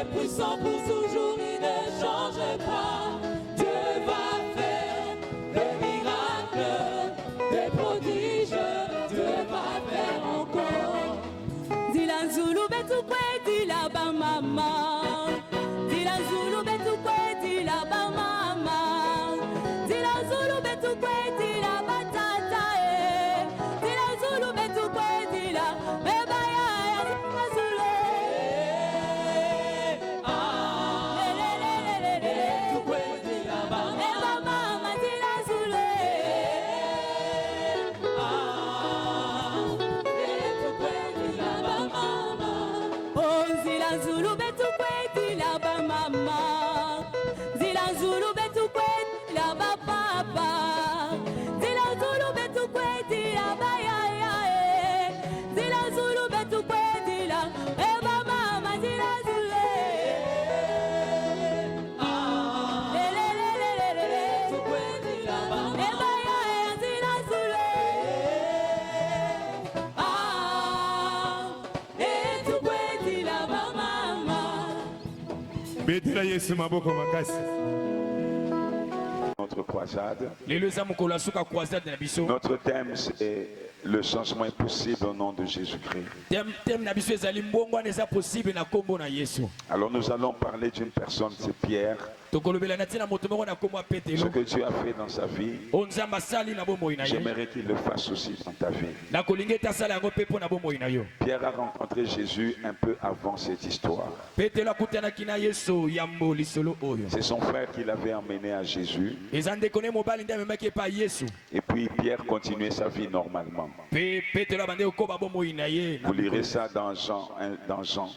est puissant pour toujours, il ne change pas. Dieu va faire des miracles, des prodiges, Dieu va faire encore. Dila Zulu betukwe dila ba mama. Dila Zulu betukwe dila ba mama. Dila Zulu betukwe dila ba tata eh. Dila Zulu betukwe dila beba ya Zulu. Betukwe dila ba Beba mama dila Zulu. Betukwe dila ba mama. Oh Dila Zulu betukwe dila ba mama. Dila Zulu betukwe dila ba papa. Dila Zulu betukwe dila ba ya ya eh. Dila Zulu betukwe dila eba mama dila Zulu. Le le le le le le le. Betukwe dila ba mama. Eba ya ya dila Zulu. Betukwe dila ba mama. Betela Yesu maboko makasi. Notre croisade. lelo eza mokolo ya suka croisade na biso. Notre thème, c'est le changement est possible au nom de Jésus-Christ. Thème na biso ezali mbongwana eza possible na kombo na Yesu. Alors nous allons parler d'une personne, c'est Pierre. tokolobela na ntina moto moko na kombo ya Ce Petelo. que Dieu a fait dans sa vie, oyo nzambe asali na bomoi na ye. j'aimerais qu'il le fasse aussi dans ta vie. nakolingi ete asala yango mpe mpo na bomoi na yo. Pierre a rencontré Jésus un peu avant cette histoire. Petelo akutanaki na Yesu yambo lisolo oyo. C'est son frère qui l'avait emmené à Jésus. eza ndeko ne mobali nde amemaki epai Yesu. Et puis Pierre continuait sa vie normalement. mpe Petelo abandi kokoba bomoi na ye. Vous lirez ça dans Jean, dans Jean,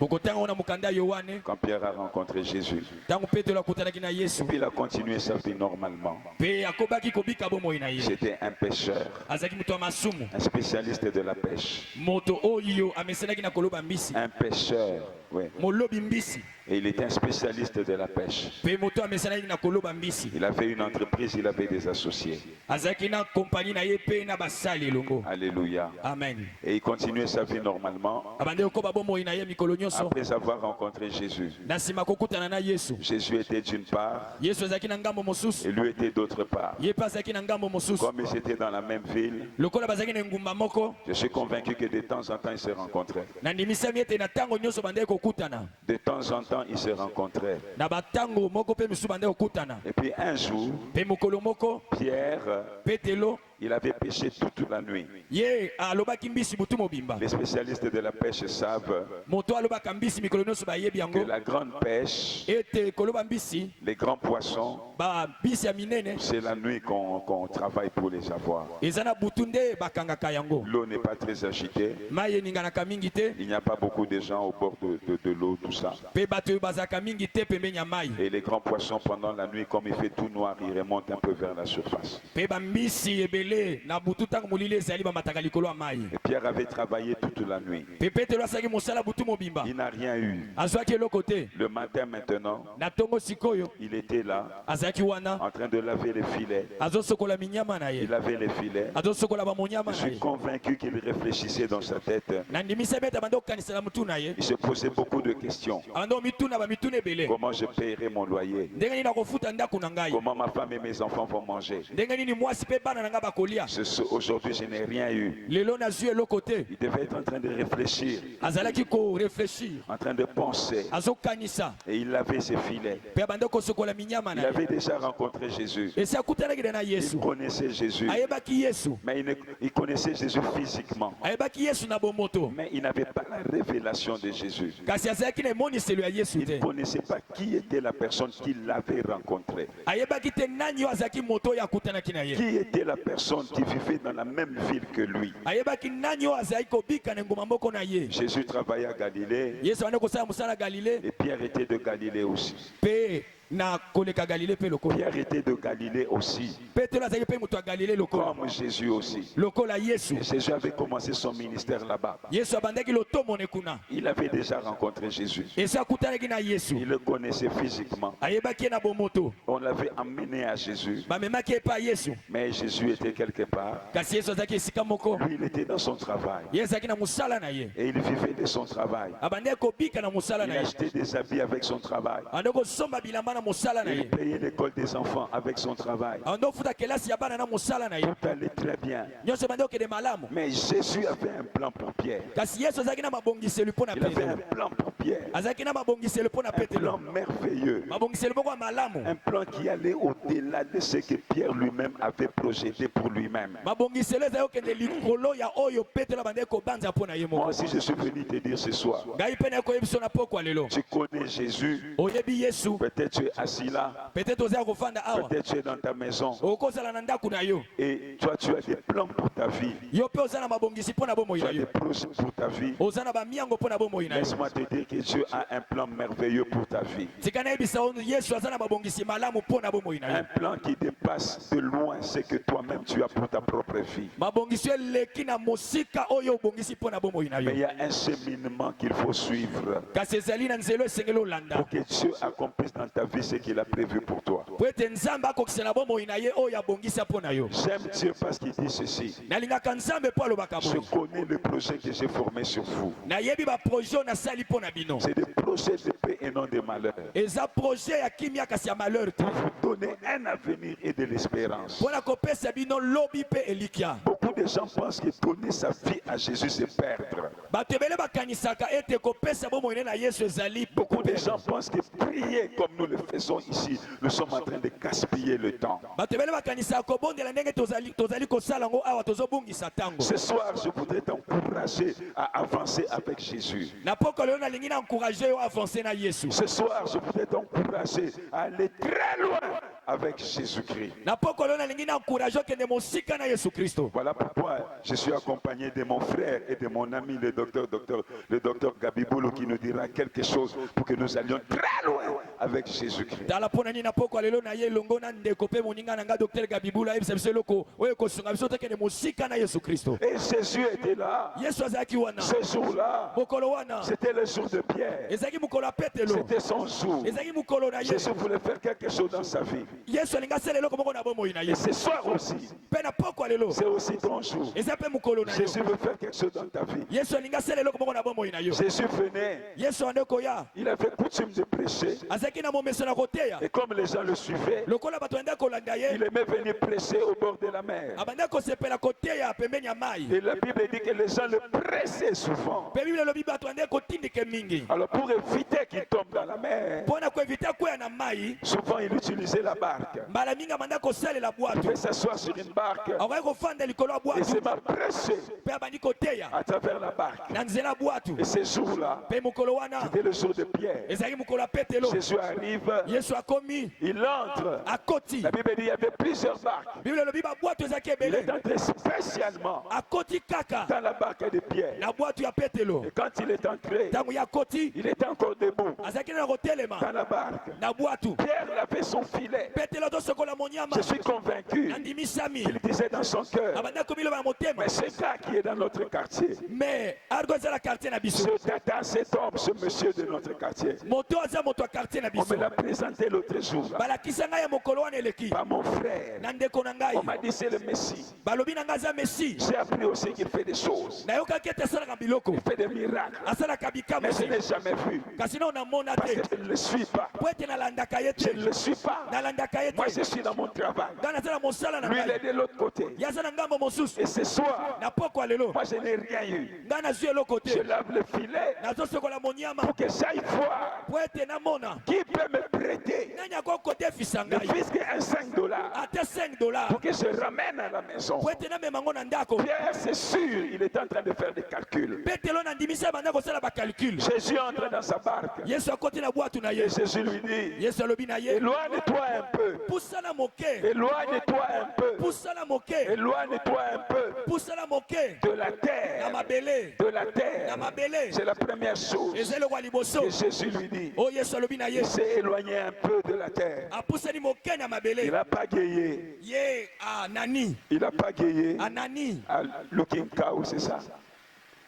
okotanga ona mokanda Yohane. quand Pierre a rencontré Jésus. ntango Petelo akutanaki na Yesu. Puis il a continué sa vie normalement. mpe akobaki kobika bomoi na ye. C'était un pêcheur, azalaki moto ya masumu. un spécialiste de la pêche. moto oyo amesanaki na koloba mbisi. Un pêcheur, oui. molobi mbisi. Et il était un spécialiste de la pêche. mpe moto amesanaki na koloba mbisi. Il avait une entreprise, il avait des associés. azalaki na kompani na ye mpe na basali elongo. Alléluia. amen. Et il continuait sa vie normalement. abandi kokoba bomoi na ye mikolo nyonso. Après avoir rencontré Jésus. na nsima kokutana na Yesu. Jésus était d'une part Yesu azalaki na ngambo mosusu. et lui était d'autre part. ye mpe azalaki na ngambo mosusu. Comme ils étaient dans la même ville, lokola bazalaki na engumba moko. je suis convaincu que de temps en temps ils se rencontraient. na ndimisami ete na ntango nyonso bandeki kokutana. De temps en temps ils se rencontraient. na batango moko mpe misusu bandeki kokutana. Et puis un jour, mpe mokolo moko Pierre, Petelo il avait pêché toute la nuit. ye alobaki mbisi butu mobimba. Les spécialistes de la pêche savent moto alobaka mbisi mikolo nyonso bayebi que yango. la grande pêche, ete koloba mbisi les grands poissons, bambisi ya minene c'est la nuit qu'on travaille pour les avoir. eza na butu nde bakangaka yango. L'eau n'est pas très agitée. mai eninganaka mingi te. Il n'y a pas beaucoup de gens au bord de l'eau, tout ça. mpe bato oyo bazalaka mingi te pembeni ya mai. Et les grands poissons, pendant la nuit, comme il fait tout noir, ils remontent un peu vers la surface. mpe bambisi ebele na butu ntango molili ezali bamataka likolo ya mai. Et Pierre avait travaillé toute la nuit. mpe Petelo asalaki mosala butu mobimba. Il n'a rien eu. azwaki eloko te. Le matin maintenant, na ntongo sikoyo il était là, azalaki wana en train de laver les filets. azosokola minyama na ye. Il lavait les filets. azosokola bamonyama Je na suis ye. convaincu qu'il réfléchissait dans sa tête. na ndimisami ete abandi kokanisela mutu na ye. Il se posait beaucoup de questions. abandi komituna bamituna ebele. Comment je paierai mon loyer? ndenge nini nakofuta ndako na ngai. Comment ma femme et mes enfants vont manger? ndenge nini mwasi mpe bana na ngai bakolia. Aujourd'hui, je n'ai rien eu. lelo nazwi eloko te. Il devait être en train de réfléchir, azalaki koreflechir. en train de penser. azokanisa. Et il lavait ses filets. mpe abandi kosokola minyama Il na ye. avait déjà rencontré Jésus. esi akutanaki na Il Yesu. connaissait Jésus. ayebaki Yesu. Mais il connaissait Jésus physiquement. ayebaki Yesu na bomoto. Mais il n'avait pas la révélation de Jésus. kasi azalaki na emoniselo ya Yesu Il te. ne connaissait pas qui était la personne qu'il avait rencontrée. ayebaki te nani oyo azalaki moto oyo akutanaki na ye. Qui était la personne qui vivait dans la même ville que lui. ayebaki nani oyo azalaki kobika na ngoma moko na ye. Jésus travaillait à Galilée Yesu abandi kosala mosala Galile. et Pierre était de Galilée aussi. mpe na koleka Galilée pe lokolo. Pierre était de Galilée aussi, Petelo azali pe mutu ya Galilée lokolo. comme Jésus aussi. Lokola Yesu. Et Jésus avait commencé son ministère là-bas. Yesu abandaki lotomo ne kuna. Il avait déjà rencontré Jésus. Yesu akutanaki na Yesu. Il le connaissait physiquement. Ayebaki na bomoto. On l'avait amené à Jésus. Bamemaki epa Yesu. Mais Jésus était quelque part. Kasi Yesu azalaki esika moko. Lui, il était dans son travail. Yesu azalaki na musala na ye. Et il vivait de son travail. Abandaki kobika na musala Il na ye. achetait des habits avec son travail. Ando kosomba bilamba na musala na Il ye. payait l'école des enfants avec son travail. Ando futa kelasi ya bana na musala na ye. Tout allait très bien. Nyonso bande okende malamu. Mais Jésus avait un plan pour Pierre. Kasi Yesu azalaki na mabongiseli mpo na Il avait un Petelo. plan pour Pierre. Azalaki na mabongiseli mpo na Un plan Petelo. merveilleux. Mabongiseli moko ya malamu. Un plan qui allait au-delà de ce que Pierre lui-même avait projeté pour lui-même. Mabongiseli ezali okende likolo ya oyo Petelo abandaki kobanza mpo na ye Moi moko. aussi, je suis venu te dire ce soir. Ngai mpe nakoyebi biso na pokwa lelo. Tu connais Jésus. Oyebi Yesu. Peut-être tu es assis là. Peut-être ozali kofanda awa. Peut-être tu es dans ta maison. Okozala na ndako na yo. Et toi, tu as des plans pour ta vie. Yo mpe oza na mabongisi mpo na bomoi Tu na as des yo. projets pour ta vie. Oza na bamiango mpo na bomoi na yo. Laisse-moi te dire que Dieu a un plan merveilleux pour ta vie. Tika nayebisa ono Yesu aza na mabongisi malamu mpo na bomoi na Un yo. plan qui dépasse de loin ce que toi-même tu as pour ta propre vie. Mabongisi eleki na mosika oyo obongisi mpo na bomoi na Mais il yo. y a un cheminement qu'il faut suivre Kasi ezali na nzela esengeli olanda. pour que Dieu accomplisse dans ta vie ce qu'il a prévu pour toi. Po ete nzambe akokisa na bomoi na ye oyo abongisa mpo na yo. J'aime Dieu parce qu'il dit ceci. Nalingaka nzambe mpo alobaka Je boye. connais le projet que j'ai formé sur vous. Nayebi baprojet oyo nasali mpo na bino. C'est des projets de paix et non de malheur. Eza projet ya kimia kasi ya malheur te. Vous donner un avenir et de l'espérance. Mpo na kopesa bino lobi mpe elikya. Beaucoup de gens pensent que donner sa vie à Jésus, c'est perdre. Bato ebele bakanisaka ete kopesa bomoi ne na Yesu ezali Beaucoup de gens pensent que prier comme nous le faisons ici, nous sommes en train de gaspiller le temps. bato ebele bakanisaka kobondela ndenge tozali kosala yango awa tozobungisa ntango. Ce soir, je voudrais t'encourager à avancer avec Jésus. Na poko lelo nalingi na encourager yo avancer na Yesu. Ce soir, je voudrais t'encourager à aller très loin avec Jésus-Christ. Na poko lelo nalingi na encourager okende mosika na Yesu Kristo. Voilà pourquoi je suis accompagné de mon frère et de mon ami, le docteur Gabi Boulou, qui nous dira quelque chose pour que nous allions très loin avec Jésus-Christ. Tala pona ni na poko lelo na ye longo na ndeko pe moninga na nga Dr Gabibula ebisa biso loko oyo kosunga biso tekende mosika na Yesu Kristo. Et Jésus était là. Yesu azalaki wana. Ce jour-là, Mokolo wana. c'était le jour de Pierre. Ezalaki mokolo ya Petelo. C'était son jour. Ezalaki mokolo na ye. Jésus voulait faire quelque chose dans sa vie. Yesu alinga asala eloko moko na bomoi na ye. Et ce soir aussi, Pe na poko lelo. c'est aussi ton jour. Eza pe mokolo na yo. Jésus veut faire quelque chose dans ta vie. Yesu alinga asala eloko moko na bomoi na yo. Jésus venait, Yesu andeko ya. il avait coutume de prêcher. Azalaki na momeso na koteya. Et comme les gens le suivaient, Lokola bato anda kolanda ye. il aimait venir prêcher au bord de la mer. Abanda kosepela koteya pembeni ya mai. Et la Bible dit que les gens le pressaient souvent. Pe Biblia lobi bato anda kotindike mingi. Alors pour éviter qu'il tombe dans la mer, Pona kuevita kwea na mai. souvent il utilisait la barque. Mbala mingi amanda kosalela Il bwatu. devait s'asseoir sur une barque Akoki kofanda likolo ya et bwatu. se met prêcher Pe abandi koteya. à travers la barque. Na nzela bwatu. Et ce jour-là, Pe mokolo wana. c'était le jour de Pierre. Ezalaki mokolo ya Petelo. Jésus arrive, Yesu akomi. il entre. Akoti. La Bible dit qu'il y avait plusieurs barques. Biblia lobi babwatu ezalaki Il est ebele. entré spécialement Akoti kaka. dans la barque de Pierre. Na bwatu ya Petelo. Et quand il est entré, Tango ya koti. il était encore debout Azalaki na kotelema. dans la barque. Na bwatu. Pierre avait son filet. Petelo tosokola monyama. Je suis convaincu Nandimisami. qu'il disait dans son cœur, Abanda komiloba ya motema. mais ce gars qui est dans notre quartier, Mais argo ezala quartier na biso. ce tata, cet homme, ce monsieur de notre quartier, Moto aza moto ya quartier na on biso. me l'a présenté l'autre jour. Balakisa ngai ya mokolo wana eleki. Pas mon frère. Na ndeko na ngai. On m'a dit c'est le Messie. Balobi na ngai aza Messi. J'ai appris aussi qu'il fait des choses. Nayokaki ete asalaka biloko. Il fait des miracles. Asalaka bikamwa. Mais je n'ai jamais vu. Kasi na onamona Parce te. que je ne le suis pas. Po ete nalandaka ye Je te. ne le suis pas. Nalandaka ye Moi, je te. suis dans mon travail. Ngai naza na mosala na Lui, il ngai. est de l'autre côté. Ye aza na ngambo mosusu. Et ce soir, Na poko ya lelo. moi, je n'ai rien eu. Ngai nazwi eloko Je te. lave le filet Nazosokola monyama. pour que j'aille voir Po ete namona. qui peut me prêter Nani akokotefisa ne ngai. fût qu'un $5 Ate $5. pour que je ramène à la maison. Po ete namema ngo na ndako. Pierre, c'est sûr, il est en train de faire des calculs. Petelo na ndimisa banda kosala bacalcul. Jésus entre dans sa barque Yesu akoti na bwatu na ye. et Jésus lui dit, Yesu alobi na ye. éloigne-toi un peu, Pusana moke. éloigne-toi un peu, Pusana moke. éloigne-toi un peu Pusana moke. de la Na terre, mabele. de la Na terre. mabele. C'est la première chose Ezele kwa liboso. que Jésus lui dit. Oh Yesu alobi na ye. Il s'est éloigné éloigné un peu de la terre. apusani moke na Il mabele n'a pas gayé. ye nani Il n'a pas gayé. anani À Looking Cow, c'est ça.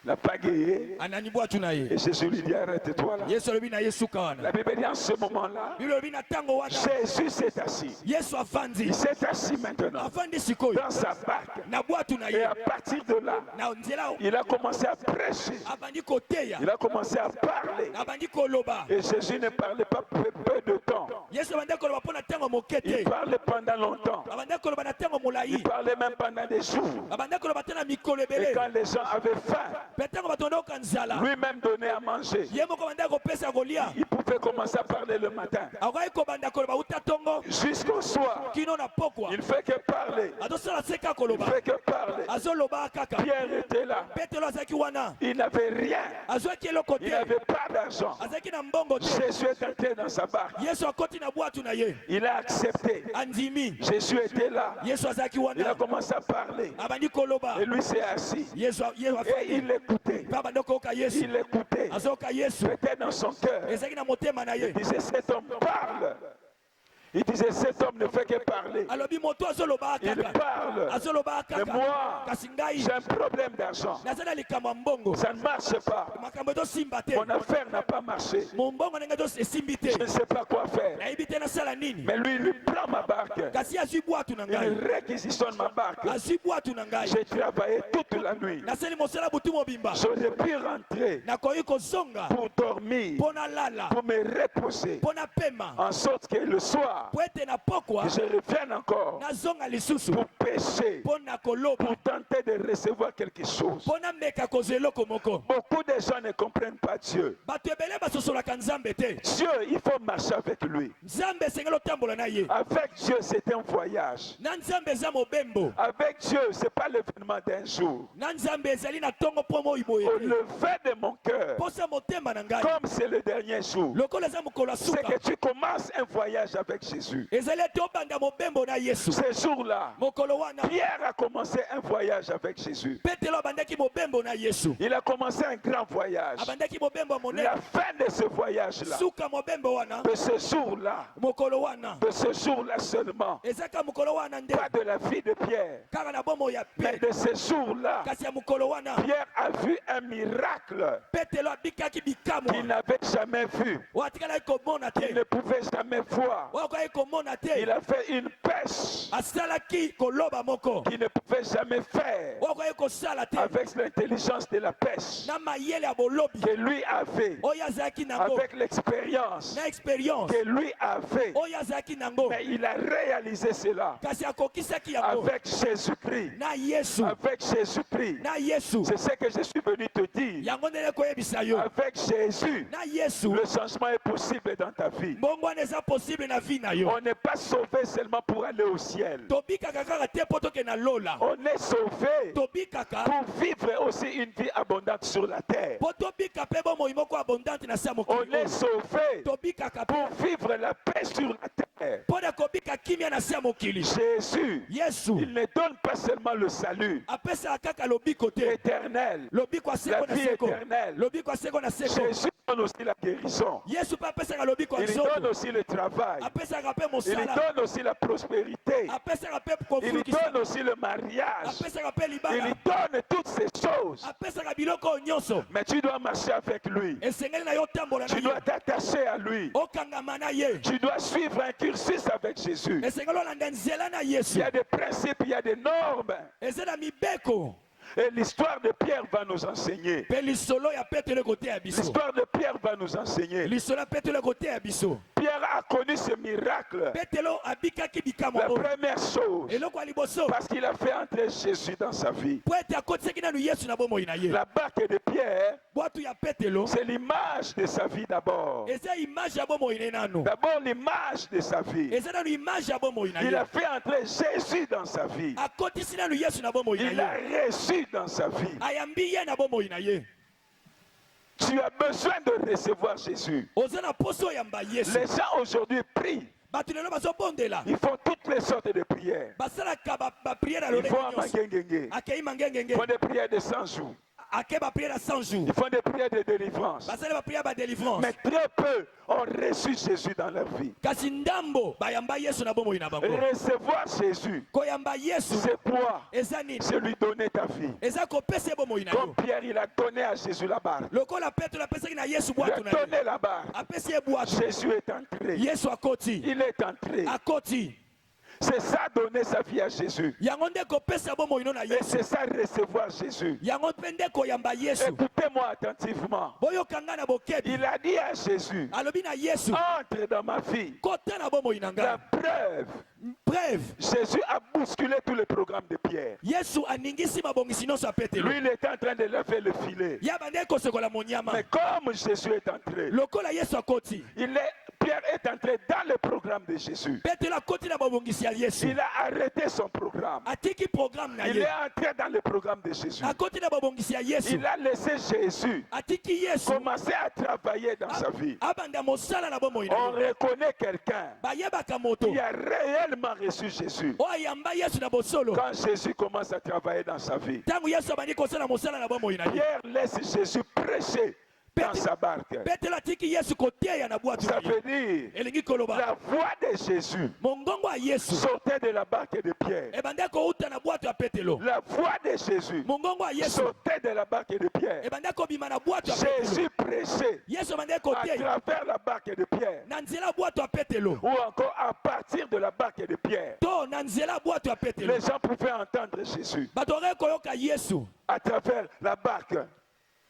Il n'a pas gayé. anani bwatu na ye Et Jésus lui dit, arrête-toi là. yesu alobi na ye suka wana La Bible dit en ce moment-là, biblia olobi na ntango wana Jésus s'est assis. yesu avandi Il s'est assis maintenant avandi sikoyo dans sa barque. na bwatu na Et ye à partir de là, na nzela il a commencé à prêcher. abandi koteya Il a commencé à parler. abandi koloba Et Jésus ne parlait pas peu de temps. yesu abandi koloba mpo na ntango moke Il te parlait pendant longtemps. abandi koloba na ntango Il molai parlait même pendant des jours. abandi koloba te na mikolo Et ebele quand les gens avaient faim, mpe ntango bato bandoka nzala lui-même donnait à manger. ye moko abandi kopesa kolia Il pouvait commencer à parler le matin. akoki kobanda koloba uta ntongo Jusqu'au soir, kino na pokwa il fait que parler. azosala se kaka Il koloba fait que parler. azoloba kaka Pierre était là. petelo azalaki wana Il n'avait rien. azwaki eloko Il te n'avait pas d'argent. azalaki na mbongo te Jésus est entré dans sa barque. yesu akoti na bwatu na ye Il a accepté. andimi Jésus était là. yesu azalaki Il a wana commencé à parler. abandi koloba Et lui s'est assis. yesu Et afandi il écoutait. mpe abandi koyoka yesu Il écoutait. azoyoka yesu Peut-être dans son cœur. ezalaki na motema na ye Il disait, cet homme parle. Il disait, cet homme ne fait que parler. alobi moto azoloba Il kaka parle. azoloba Mais kaka moi, kasi ngai j'ai un problème d'argent. naza na likambo ya mbongo Ça ne marche pas. makambo ezosimba te Mon affaire n'a pas marché. mombongo na ngai esimbi te Je ne sais pas quoi faire. nayebi te nasala nini Mais lui, il prend ma barque. kasi azwi bwatu na Il ngai réquisitionne ma barque. azwi bwatu na ngai J'ai travaillé toute la nuit. nasali mosala butu mobimba J'aurais pu rentrer nakoki kozonga pour dormir, mpo nalala pour me reposer, mpo napema en sorte que le soir, po ete na pokwa je revienne encore nazonga lisusu pour pécher, mpo na koloba pour tenter de recevoir quelque chose. mpo nameka kozwa eloko moko Beaucoup de gens ne comprennent pas Dieu. bato ebele basosolaka nzambe te Dieu, il faut marcher avec lui. nzambe esengeli otambola na ye Avec Dieu, c'est un voyage. na nzambe eza mobembo Avec Dieu, ce n'est pas l'événement d'un jour. na nzambe ezali na ntongo mpo moi boye Au te lever de mon cœur, mposa motema na ngai comme c'est le dernier jour, lokola eza mokolo ya c'est suka que tu commences un voyage avec Jésus. ezali ete obanda mobembo na yesu Ce jour-là, mokolo wana Pierre a commencé un voyage avec Jésus. petelo abandaki mobembo na yesu Il a commencé un grand voyage. abandaki mobembo ya monene La fin de ce voyage-là, suka mobembo wana de ce jour-là, mokolo wana de ce jour-là seulement, ezaka mokolo wana nde pas de la vie de Pierre, kaka na bomoi ya mais pe de ce jour-là, kasi ya mokolo wana Pierre a vu un miracle petelo abikaki qu'il bikamwa n'avait jamais vu, oyo atikalaki komona qu'il te ne pouvait jamais voir. oyo akoki komona Il te a fait une pêche asalaki koloba moko qu'il ne pouvait jamais faire oyo akoki kosala te avec l'intelligence de la pêche na mayele ya bolobi que lui avait, oyo azalaki nango avec l'expérience na expérience que lui avait. oyo azalaki nango Mais il a réalisé cela kasi akokisaki yango avec Jésus-Christ. na yesu Avec Jésus-Christ. na yesu C'est ce que je suis venu te dire. yango ndenge koyebisa yo Avec Jésus, na yesu le changement est possible dans ta vie. mbongo wana eza possible na vi na yo On n'est pas sauvé seulement pour aller au ciel. tobikaka kaka te mpo toke na lola On est sauvé tobikaka pour vivre aussi une vie abondante sur la terre. mpo tobika mpe bomoi moko abondante na se ya On mokili est oyo sauvé tobikaka pour mpe vivre la paix sur la terre. mpo na kobika kimia na se ya mokili Jésus, yesu il ne donne pas seulement le salut apesaka kaka lobiko te éternel. lobiko ya seko La na vie seko éternelle. lobiko ya seko na seko Jésus donne aussi la guérison. yesu mpe apesaka lobiko ya Il donne nzoto aussi le travail. apesaka mpe Il mosala donne aussi la prospérité. apesaka mpe Il kofulukisa donne aussi le mariage. apesaka mpe Il libala donne toutes ces choses. apesaka biloko oyo nyonso Mais tu dois marcher avec lui. esengeli na yo otambola na Tu ye dois t'attacher à lui. okangama na ye Tu dois suivre un cursus avec Jésus. esengeli olanda nzela na Il yesu y a des principes, il y a des normes. eza na mibeko Et l'histoire de Pierre va nous enseigner. mpe lisolo ya petelo ekoteya biso L'histoire de Pierre va nous enseigner. lisolo ya petelo ekoteya biso Pierre a connu ce miracle. petelo abikaki bikamwa La oyo première chose, eloko ya liboso parce qu'il a fait entrer Jésus dans sa vie. mpo ete akotisaki nanu yesu na bomoi na ye La barque de Pierre, bwatu ya petelo c'est l'image de sa vie d'abord. eza image ya bomoi na ye nanu D'abord l'image de sa vie. eza nanu image ya bomoi na Il ye a fait entrer Jésus dans sa vie. akotisi nanu yesu na bomoi na Il a ye reçu dans sa vie. ayambi ye na bomoi na ye Tu as besoin de recevoir Jésus. oza na poso oyamba yesu Les gens aujourd'hui prient. bato lelo bazobondela Ils font toutes les sortes de prières. basalaka bapriere ya Ils lolenge font à nyonso Mangengenge. akei Ils mangengenge font des prières de 100 jours. ake bapriere na 100 jours Ils font des prières de délivrance. basali bapriere ba délivrance Mais très peu ont reçu Jésus dans leur vie. kasi ndambo bayamba yesu na bomoi na bango Recevoir Jésus, koyamba yesu c'est quoi? eza nini C'est lui donner ta vie. eza kopesa ye bomoi na Comme yo Pierre, il a donné à Jésus la barre. lokola petro apesaki na yesu Il a bwato na ye donné la barre. apesi ye bwato Jésus est entré. yesu akoti Il est entré. akoti C'est ça donner sa vie à Jésus. yango nde kopesa bomoi no na Et yesu c'est ça recevoir Jésus. yango mpe nde koyamba yesu Écoutez-moi attentivement. boyokanga na bokebi Il a dit à Jésus, alobi na yesu entre dans ma vie. kota na bomoi na La ngai preuve, preuve Jésus a bousculé tous les programmes de Pierre. yesu aningisi mabongisi nyonso ya petelo Lui, il était en train de lever le filet. ya bande kosekola monyama Mais comme Jésus est entré, lokola yesu akoti Pierre est entré dans le programme de Jésus. petelo akoti na babongisi ya yesu Il a arrêté son programme. atiki programme na Il ye est entré dans le programme de Jésus. akoti na babongisi ya yesu Il a laissé Jésus atiki yesu commencer à travailler dans sa vie. abanda mosala na bomoi na On ye reconnaît quelqu'un bayebaka moto qui a réellement reçu Jésus. oyo ayamba yesu na bosolo Quand Jésus commence à travailler dans sa vie, ntango yesu abandi kosala mosala na bomoi na ye Pierre laisse Jésus prêcher dans sa barque. petelo atiki yesu koteya na bwato Ça na veut ye dire elingi koloba la voix de Jésus mongongo ya yesu sortait de la barque de Pierre. ebandi kouta na bwato ya petelo La voix de Jésus mongongo ya yesu sortait de la barque de Pierre. ebandi kobima na bwato ya petelo Jésus prêchait yesu abandi à koteya travers la barque de Pierre, na nzela ya bwato ya petelo ou encore à partir de la barque de Pierre. to na nzela ya bwato ya petelo Les gens pouvaient entendre Jésus bato bakei koyoka yesu à travers la barque.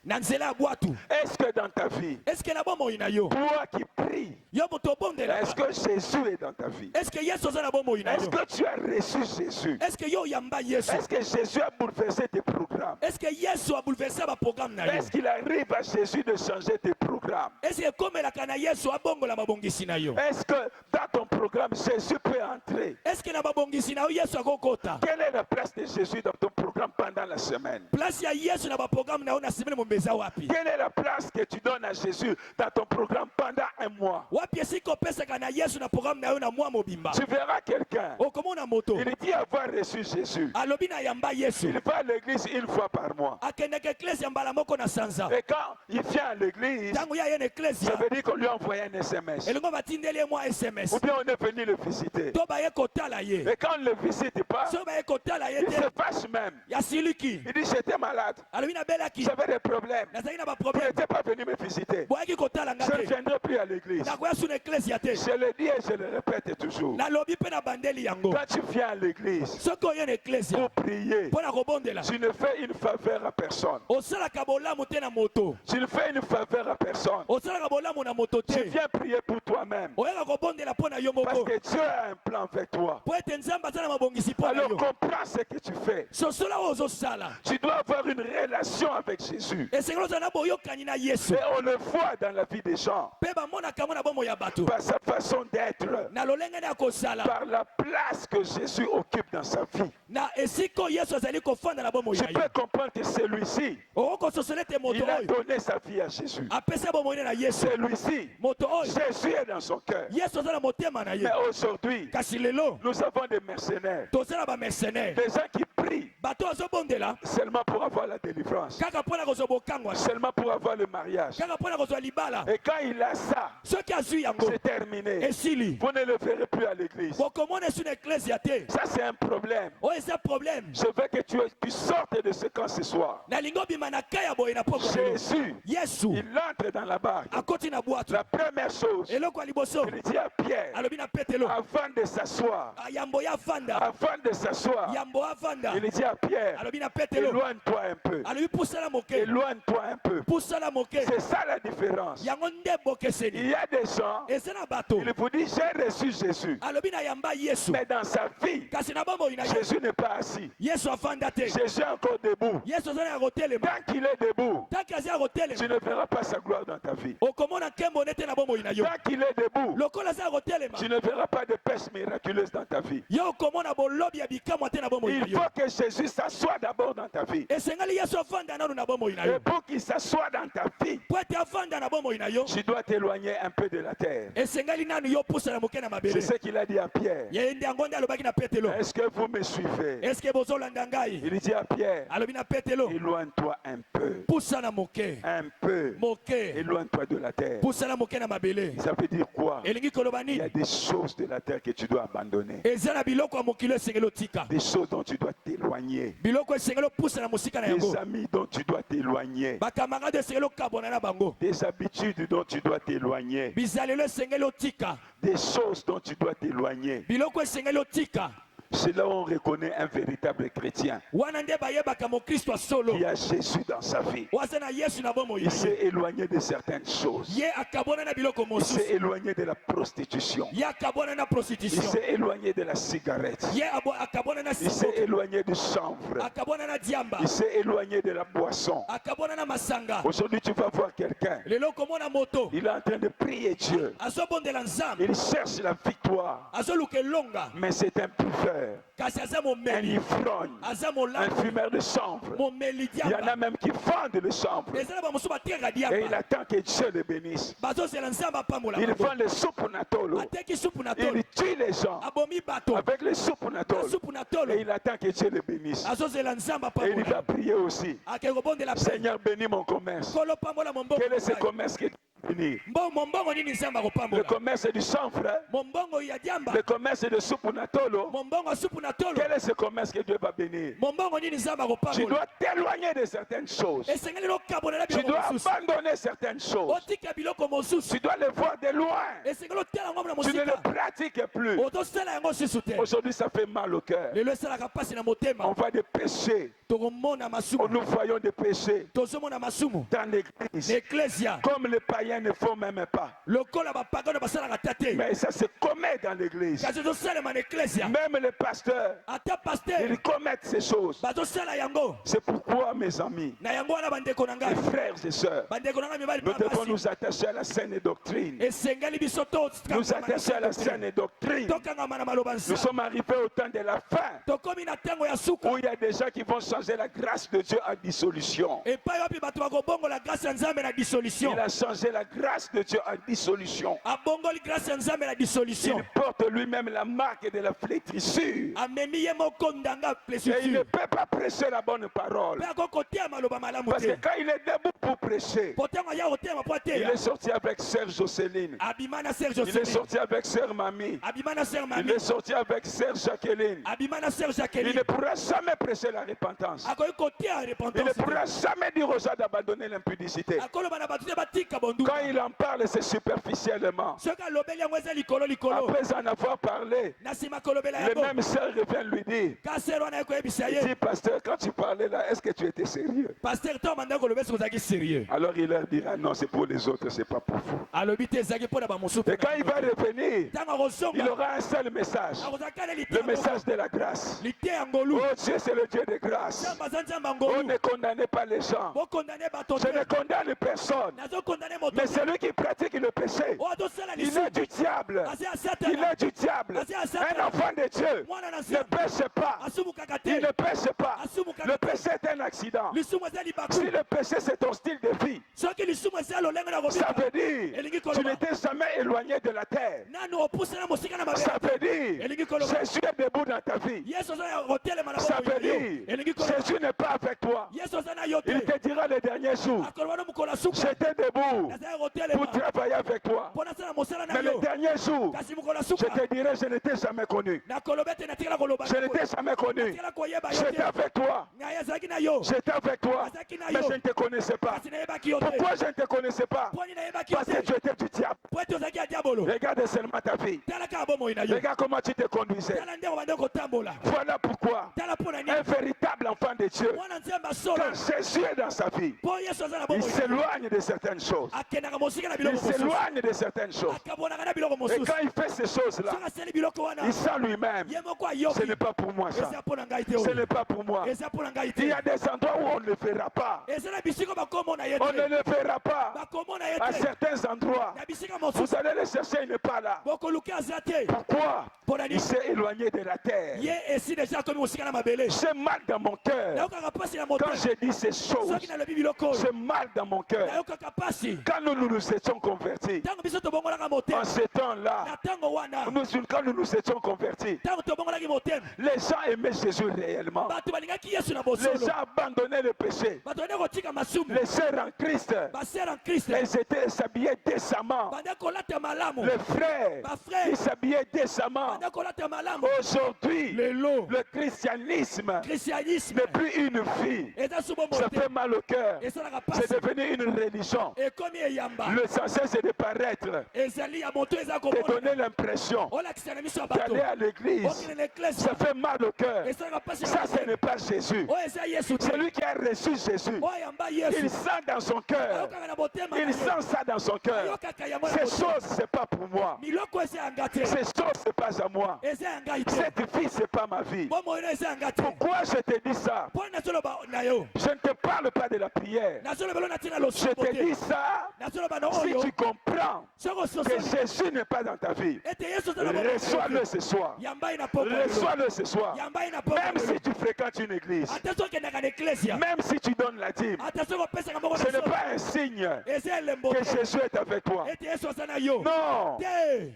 na nzela ya bwato Est-ce que dans ta vie, eske na bomoi na yo toi qui pries, yo moto obondela est-ce que Jésus est dans ta vie? eske yesu aza na bomoi na Est-ce yo que tu as reçu Jésus? eske yo oyamba yesu Est-ce que Jésus a bouleversé tes programmes? eske yesu abouleverse baprogramme na yo Est-ce qu'il arrive à Jésus de changer tes programmes? eske ekomelaka na yesu abongola mabongisi na yo Est-ce que dans ton programme, Jésus peut entrer? eske na babongisi na yo yesu akokota Quelle est la place de Jésus dans ton programme pendant la semaine? place ya yesu na baprogramme na yo na semene mombeza wapi Quelle est la place que tu donnes à Jésus dans ton programme pendant un mois? wapi esika opesaka na yesu na programme na yo na mwa mobimba Tu verras quelqu'un, okomona moto il dit avoir reçu Jésus. alobi na yamba yesu Il va à l'église une fois par mois. akendeka eklesi ya mbala moko na sanza Et quand il vient à l'église, ntango ye aye na ça eklesia veut dire qu'on lui a envoyé un SMS. elingo batindeli ye mwa sms Ou bien on est venu le visiter. to baye kotala ye Et quand on ne le visite pas, so baye kotala ye il te se fâche même. ya siliki Il dit j'étais malade, alobi nabelaki j'avais des problèmes. nazali na Tu baproblème n'étais pas venu me visiter. boyaki kotala nga Je ne te viendrai plus à l'église. nakoya su na eklesia te Je le dis et je le répète toujours. nalobi mpe na bandeli yango Quand tu viens à l'église soki oye na eklesia pour prier, mpo na kobondela tu ne fais une faveur à personne. osalaka bolamu te na moto Tu ne fais une faveur à personne. osalaka bolamu na moto Tu te viens prier pour toi-même. oyaka kobondela mpo na yo Parce moko que Dieu a un plan avec toi. mpo ete nzambe aza na mabongisi mpo na Alors yo comprends ce que tu fais. sosola oyo ozosala Tu dois avoir une relation avec Jésus. esengeli ozala na boyokani na yesu Et on le voit dans la vie des gens. mpe bamonaka mo na bomoi ya bato Par sa façon d'être. na lolenge ya kozala Par la place que Jésus occupe dans sa vie. na esika oyo yesu azali kofanda na bomoi Tu na yo peux comprendre que celui-ci, okokososola ete moto il a oyo donné sa vie à Jésus. apesi bomoi ne na yesu Celui-ci, moto oyo Jésus est dans son cœur. yesu aza na motema na ye Mais aujourd'hui, kasi lelo nous avons des mercenaires. toza na bamercenaire Des gens qui prient bato bazobondela seulement pour avoir la délivrance. kaka mpo na kozwa bokangwa Seulement pour avoir le mariage. kaka mpo na kozwa libala Et quand il a ça, soki azwi yango c'est terminé. esili Vous ne le verrez plus à l'église. bokomona esu na eklesia te Ça, c'est un problème. oyo eza problème Je veux que tu sortes de ce camp ce soir. nalingi obima na kai ya boye na poko na yo. Jésus, yesu il entre dans la barque. akoti na bwato La première chose, eloko ya liboso il dit à Pierre, alobi na petelo avant de s'asseoir, yambo ya afanda avant de s'asseoir, yambo afanda il dit à Pierre, alobi na petelo éloigne-toi un peu. alobi pusala moke Éloigne-toi un peu. pusala moke C'est ça la différence. yango nde Il bokeseni y a des gens, eza na bato il vous dit, j'ai reçu Jésus. alobi na yamba yesu Mais dans sa vie, kasi na bomoi na ye Jésus n'est pas assis. yesu afanda te Jésus est encore debout. yesu aza na ya kotelema Tant qu'il est debout, tanki aza ya tu kotelema ne verras pas sa gloire dans ta vie. okomona nkembo nde te na bomoi na yo Tant qu'il est debout, lokola aza ya kotelema tu ne verras pas de pêche miraculeuse dans ta vie. yo okomona bolobi ya bikamwa te na bomoi Il na yo faut que Jésus Jésus s'assoie d'abord dans ta vie. esengeli yesu avanda nanu na bomoi na Et yo pour qu'il s'assoie dans ta vie, po ete avanda na bomoi na yo tu dois t'éloigner un peu de la terre. esengeli nanu yo pusa na moke na C'est mabele ce qu'il a dit à Pierre. ye nde yango nde alobaki na petelo Est-ce que vous me suivez? eske bozolanda ngai Il dit à Pierre, alobi na petelo éloigne-toi un peu. pusa na moke Un peu. moke Éloigne-toi de la terre. pusa na moke na mabele Ça veut dire quoi? elingi koloba Il y a nini des choses de la terre que tu dois abandonner. eza na biloko ya mokili esengeli otika Des choses dont tu dois t'éloigner. biloko esengeli opusa na mosika na Des yango amis dont tu dois t'éloigner. bakamangado esengeli okabwana na bango Des habitudes dont tu dois t'éloigner. bizalelo esengeli otika Des choses dont tu dois t'éloigner. biloko esengeli otika C'est là où on reconnaît un véritable chrétien wana nde bayebaka mokristo ya solo qui a Jésus dans sa vie. waza na yesu na bomoi Il s'est éloigné de certaines choses. ye akabwana na biloko Il s'est mosusu éloigné de la prostitution. ye akabwana na Il prostitution s'est éloigné de la cigarette. ye akabwana na Il s'est sikoki éloigné du chanvre. akabwana na diamba Il s'est éloigné de la boisson. akabwana na masanga Aujourd'hui, tu vas voir quelqu'un. lelo komona moto Il est en train de prier Dieu. azobondela nzambe Il cherche la victoire. azoluka elonga Mais c'est un buveur, kasi aza un momeli ivrogne, aza un molambi fumeur de chanvre. momeli Il y en a diamba même qui vendent le chanvre. eza na bamosusu batekaka Et il diamba attend que Dieu le bénisse. bazozela nzambe apambola Il bango vend les soupes natolo. ateki supu na Il tolo tue les gens abomi bato avec les soupes na natolo. supu na tolo Et il attend que Dieu le bénisse. azozela nzambe Et il va apambola prier aussi. akei kobondela pe Seigneur, bénis mon commerce. kolo pambola mombongo Quel est ce na ngai. commerce qui est béni? mombongo nini nzambe Le akopambola commerce du chanvre, hein? mombongo ya diamba Le commerce de soupe natolo. mombongo ya supu na tolo Quel est ce commerce que Dieu va bénir? mombongo nini nzambe Tu akopambola dois t'éloigner de certaines choses. esengeli lokabolela Tu biloko dois mosusu abandonner certaines choses. otika biloko mosusu Tu dois les voir de loin. esengeli otala yango na Tu ne mosika le pratiques plus. otosala yango susu te Aujourd'hui, ça fait mal au cœur. lelo esalaka mpasi na On motema voit des péchés. tokomona masumu Nous voyons des péchés tozomona masumu dans l'église. na eklesia Comme les païens ne font même pas. lokola bapagano basalaka ta te Mais ça se commet dans l'église. kasi tosalema na eklesia Même les pasteurs, ata paster ils commettent ces choses. bazosala yango C'est pourquoi, mes amis, na yango wana bandeko na mes ngai frères et sœurs, bandeko na ngai mibali nous mpe devons basi nous attacher à la saine doctrine. esengeli biso Nous attacher à la saine doctrine. tokangama na maloba Nous nsa sommes arrivés au temps de la fin tokomi na ntango ya suka où il y a des gens qui vont changer la grâce de Dieu en dissolution. epai wapi bato bakobongola grâce ya nzambe na dissolution Il a changé la grâce de Dieu en dissolution. abongoli grâce ya nzambe na dissolution Il porte lui-même la marque de la flétrissure. amemi ye moko ndanga Et il ne blessure peut pas prêcher la bonne parole. mpe akokotea maloba malamu Parce que te quand il est debout pour prêcher, po ntango aya kotema po il ateya est sorti avec Sœur Jocelyne. abima na ser Il est joseline sorti avec Sœur Mamie. abima na ser Il mami est sorti avec Sœur Jacqueline. abima na ser Il jacqueline ne pourra jamais prêcher la repentance. akoki kotea Il ne repentance pourra jamais dire aux gens d'abandonner l'impudicité. akoloba na bato te batika bonduka Quand il en parle, c'est superficiellement. soki alobeli yango eza likolo likolo Après en avoir parlé, na nsima kolobela le yango même sœur revient lui dire, ka ser wana ye koyebisa il ye dit, pasteur, quand tu parlais là, est-ce que tu étais sérieux? paster to bandaki koloba soki ozalaki sérieux Alors il leur dira, non, c'est pour les autres, c'est pas pour vous. alobi te ezalaki mpo na bamosusu Et quand il va revenir, ntango il akozonga aura un seul message, akozalaki ale le message de la grâce. lite ya ngolu Oh Dieu, c'est le Dieu de grâce. nzambe aza nzambe ya Oh, ngolu ne condamnez pas les gens. bokondane bato Je ne te condamne personne. nazokondane moto Mais celui qui pratique le péché, oyo azosala il lisumu est du diable. aza ya Il satana est du diable. Un enfant de Dieu mwana na ne nzambe pêche pas. asumukaka Il ne te pêche pas. asumukaka Le péché est un accident. lisumu eza Si libaku le péché c'est ton style de vie, soki lisumu eza lolenge na ça kobika veut dire elingi tu koloba n'étais jamais éloigné de la terre. nanu opusana mosika na Ça mabe veut dire elingi koloba Jésus est debout dans ta vie. yesu aza ya kotelema na Ça bomoi veut na yo dire elingi koloba Jésus n'est pas avec toi. yesu aza na yo te Il te dira le dernier jour, akoloba no mokolo ya suka j'étais debout naza ya pour kotelema travailler avec toi. mpo nasala mosala na Mais le yo dernier jour, kasi mokolo ya je suka te dirai, je ne t'ai jamais connu. nakoloba ete natikala koloba Je ne t'ai jamais connu. natikala koyeba yo J'étais te avec toi. ngai azalaki na yo J'étais avec toi. azalaki na Mais yo je ne te connaissais pas. kasi nayebaki yo te Pourquoi je ne te connaissais pas? poni nayebaki yo Parce que te tu étais du diable. po ete ozalaki ya diabolo Regarde seulement ta vie. tala kaka bomoi na yo Regarde comment tu te conduisais. tala ndenge obande kotambola Voilà pourquoi tala mpo na un nini véritable enfant de Dieu, mwana nzambe asolo quand Jésus est dans sa vie, mpo yesu aza na il bomoi s'éloigne de certaines choses. akendaka mosika na Il biloko mosusu s'éloigne de certaines choses. akabonaka na biloko Et mosusu quand il fait ces choses-là, soki asali biloko wana il sent lui-même, ye moko ce ayoki n'est pas pour moi ça. eza mpo na ngai te Ce oyo n'est pas pour moi. eza mpo na ngai Il y te a des endroits où on ne le verra pas. eza na bisika bakomona ye On ne te le verra pas. bakomona ye À te certains endroits, na bisika vous mosusu allez le chercher, il n'est pas là. bokoluki aza te Pourquoi? mpo na Il nini s'est éloigné de la terre. ye esi deja akomi mosika na mabele J'ai mal dans mon cœur. nayokaka pasi na Quand motema je dis ces choses, soki nalobi biloko oyo j'ai mal dans mon cœur. nayokaka pasi Quand nous nous étions convertis, ntango biso tobongolaka en motema ce temps-là, na ntango wana quand nous nous étions convertis, ntango tobongolaki motema les gens aimaient Jésus réellement. bato balingaki yesu na Les bosolo gens abandonnaient le péché. bato bande kotika masumu Les sœurs en Christ, basere en Christ elles s'habillaient décemment. bande kolata malamu Les frères, bafrère ils s'habillaient décemment. bande kolata malamu Aujourd'hui, lelo le christianisme christianisme n'est plus une vie. eza subo Ça mote fait mal au cœur. esalaka C'est pasi devenu une religion. ekomi eyamba L'essentiel, c'est de paraître, ezali ya moto eza de donner komona l'impression olakisa na miso ya bato d'aller à l'église. okende na eklesi Ça fait mal au cœur. esalaka pasi Ça, ce n'est pas Jésus. oyo eza yesu te Celui qui a reçu Jésus, oyo yamba il yesu sent dans son cœur. ayokaka na motema Il sent ça dans son cœur. ayokaka yango na Ces motema choses, c'est pas pour moi. miloko eza yanga te Ces choses, c'est pas à moi. eza ya ngai te Cette vie, c'est pas ma vie. bomoi no eza yanga te Pourquoi je te dis ça? mpo nazoloba na yo Je ne te parle pas de la prière. nazolobelo na ntina Je losambo te te dis ça nazoloba na si oyo tu comprends soki que ososoli Jésus n'est pas dans ta vie. ete yesu aza na bomoi Reçois-le ce soir. yambai na poko Reçois-le ce soir. yambai na poko Même si tu fréquentes une église, ata soki okendaka na eklesia même si tu donnes la dîme, ata soki opesaka moko ce na n'est so pas un signe eza elembo que te Jésus est avec toi. ete yesu aza na yo Non. te